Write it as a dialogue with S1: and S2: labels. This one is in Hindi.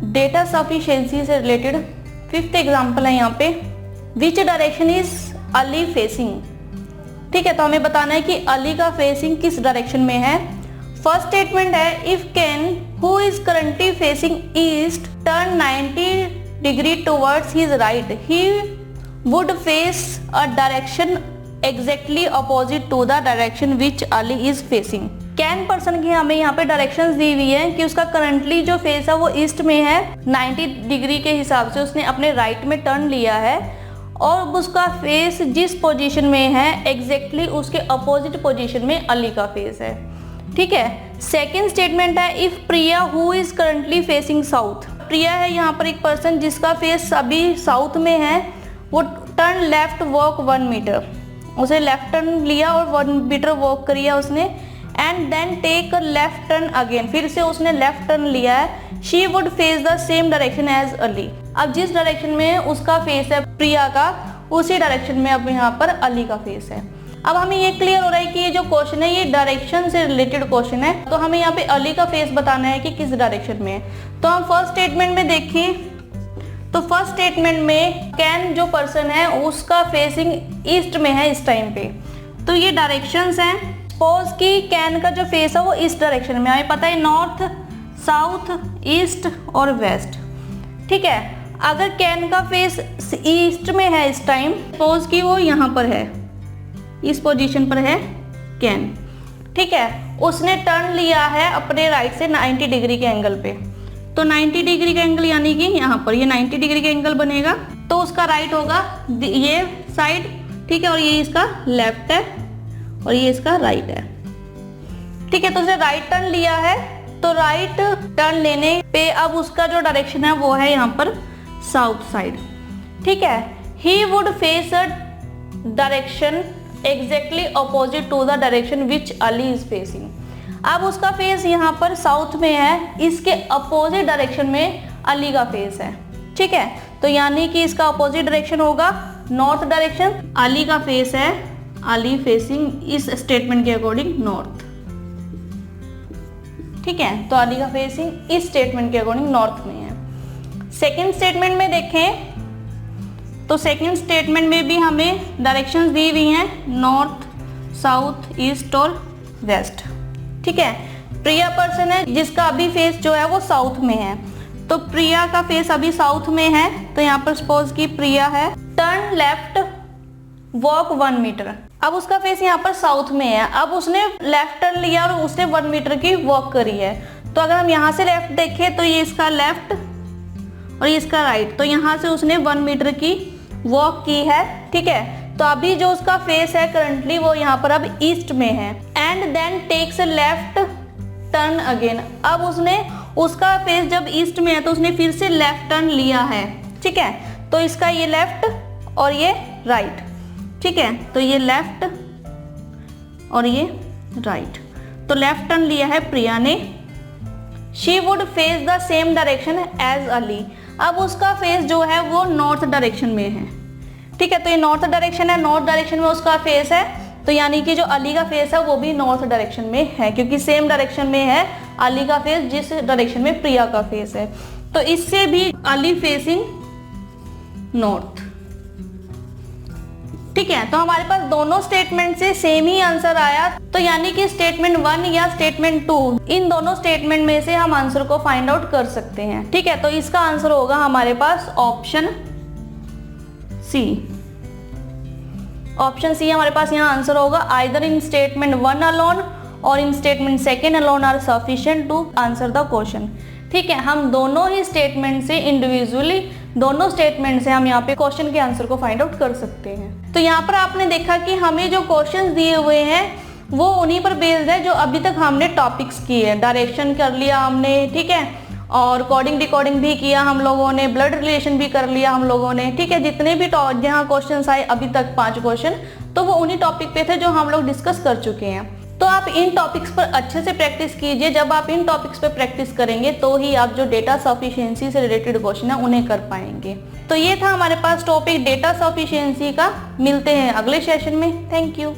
S1: डेटा सफिशिएंसी से रिलेटेड 5th एग्जाम्पल है यहाँ पे, which direction is Ali facing. ठीक है, तो हमें बताना है कि अली का फेसिंग किस डायरेक्शन में है। फर्स्ट स्टेटमेंट है, if Ken who is currently facing east turn 90 degree towards his right, he would face a direction exactly opposite to the direction which Ali is facing. Ken person की हमें यहाँ पे डायरेक्शंस दी हुई है कि उसका करंटली जो फेस है वो ईस्ट में है, 90 डिग्री के हिसाब से उसने अपने राइट में टर्न लिया है और उसका फेस जिस पोजीशन में है एग्जैक्टली उसके अपोजिट पोजीशन में अली का फेस है। ठीक है, सेकेंड स्टेटमेंट है, if Priya who is currently facing south. Priya है यहाँ पर एक पर्सन जिसका फेस अभी साउथ में है, वो टर्न लेफ्ट वॉक 1 मीटर, उसे लेफ्ट टर्न लिया और 1 मीटर वॉक किया उसने, and then take a left turn again, फिर से उसने लेफ्ट टर्न लिया है। She would face the same direction as Ali. अब जिस डायरेक्शन में उसका फेस है प्रिया का, उसी डायरेक्शन में अब यहाँ पर अली का फेस है। अब हमें ये क्लियर हो रहा है कि ये जो क्वेश्चन है ये डायरेक्शन से रिलेटेड क्वेश्चन है, तो हमें यहाँ पे अली का फेस बताना है कि किस डायरेक्शन में है। तो हम फर्स्ट स्टेटमेंट में देखें तो फर्स्ट स्टेटमेंट में कैन जो पर्सन है उसका फेसिंग ईस्ट में है इस टाइम पे, तो ये डायरेक्शंस हैं। सपोज कि कैन का जो फेस है वो इस डायरेक्शन में, हमें पता है नॉर्थ, साउथ, ईस्ट और वेस्ट। ठीक है, अगर कैन का फेस ईस्ट में है इस टाइम, सपोज कि वो यहाँ पर है, इस पोजीशन पर है कैन। ठीक है, उसने टर्न लिया है अपने राइट से 90 डिग्री के एंगल पे, तो 90 डिग्री का एंगल यानी कि यहाँ पर ये 90 डिग्री का एंगल बनेगा, तो उसका राइट होगा ये साइड। ठीक है, और ये इसका लेफ्ट है और ये इसका राइट है। ठीक है, तो उसने राइट टर्न लिया है, तो राइट टर्न लेने पे अब उसका जो डायरेक्शन है वो है यहाँ पर साउथ साइड। ठीक है, he would face a direction exactly opposite to the direction which Ali is facing. अब उसका फेस यहाँ पर साउथ में है, इसके अपोजिट डायरेक्शन में अली का फेस है। ठीक है, तो यानी कि इसका अपोजिट डायरेक्शन होगा नॉर्थ डायरेक्शन। अली का फेस है, अली फेसिंग इस स्टेटमेंट के अकॉर्डिंग नॉर्थ। ठीक है, तो अली का फेसिंग इस स्टेटमेंट के अकॉर्डिंग नॉर्थ में है। सेकेंड स्टेटमेंट में देखें तो सेकेंड स्टेटमेंट में भी हमें डायरेक्शंस दी हुई हैं, नॉर्थ, साउथ, ईस्ट और वेस्ट। ठीक है, प्रिया पर्सन है जिसका अभी फेस जो है वो साउथ में है, तो प्रिया का फेस अभी साउथ में है, तो यहाँ पर सपोज कि प्रिया है, टर्न लेफ्ट वॉक 1 मीटर। अब उसका फेस यहाँ पर साउथ में है, अब उसने लेफ्ट टर्न लिया और उसने 1 मीटर की वॉक करी है। तो अगर हम यहाँ से लेफ्ट देखें तो ये इसका लेफ्ट और ये इसका राइट, तो यहाँ से उसने 1 मीटर की वॉक की है। ठीक है, तो अभी जो उसका फेस है करंटली वो यहाँ पर अब ईस्ट में है, and then takes left turn again. अब उसने उसका फेस जब ईस्ट में है तो उसने फिर से लेफ्ट टर्न लिया है। ठीक है, तो इसका ये लेफ्ट और ये राइट। ठीक है, तो ये लेफ्ट और ये राइट, तो लेफ्ट टर्न लिया है प्रिया ने। She would face the same direction as Ali. अब उसका फेस जो है वो नॉर्थ डायरेक्शन में है। ठीक है, तो ये नॉर्थ डायरेक्शन है, नॉर्थ डायरेक्शन में उसका फेस है, तो यानी कि जो अली का फेस है वो भी नॉर्थ डायरेक्शन में है, क्योंकि सेम डायरेक्शन में है अली का फेस जिस डायरेक्शन में प्रिया का फेस है। तो इससे भी अली फेसिंग नॉर्थ। ठीक है, तो हमारे पास दोनों स्टेटमेंट से सेम ही आंसर आया, तो यानी कि स्टेटमेंट 1 या स्टेटमेंट 2, इन दोनों स्टेटमेंट में से हम आंसर को फाइंड आउट कर सकते हैं। ठीक है, तो इसका आंसर होगा हमारे पास ऑप्शन सी। ऑप्शन सी हमारे पास यहाँ आंसर होगा, आइदर इन स्टेटमेंट 1 अलोन और in statement 2 alone are sufficient to answer the question. ठीक है, हम दोनों ही स्टेटमेंट से इंडिविजुअली, दोनों स्टेटमेंट से हम यहाँ पे क्वेश्चन के आंसर को फाइंड आउट कर सकते हैं। तो यहाँ पर आपने देखा कि हमें जो क्वेश्चंस दिए हुए हैं वो उन्हीं पर बेस्ड है जो अभी तक हमने टॉपिक्स किए हैं। डायरेक्शन कर लिया हमने, ठीक है, और कोडिंग डिकोडिंग भी किया हम लोगों ने, ब्लड रिलेशन भी कर लिया हम लोगों ने। ठीक है, जितने भी जहाँ क्वेश्चन आए अभी तक 5 क्वेश्चन, तो वो उन्हीं टॉपिक पे थे जो हम लोग डिस्कस कर चुके हैं। तो आप इन टॉपिक्स पर अच्छे से प्रैक्टिस कीजिए। जब आप इन टॉपिक्स पर प्रैक्टिस करेंगे तो ही आप जो डेटा सफिशिएंसी से रिलेटेड क्वेश्चन है उन्हें कर पाएंगे। तो ये था हमारे पास टॉपिक डेटा सफिशिएंसी का। मिलते हैं अगले सेशन में। Thank you.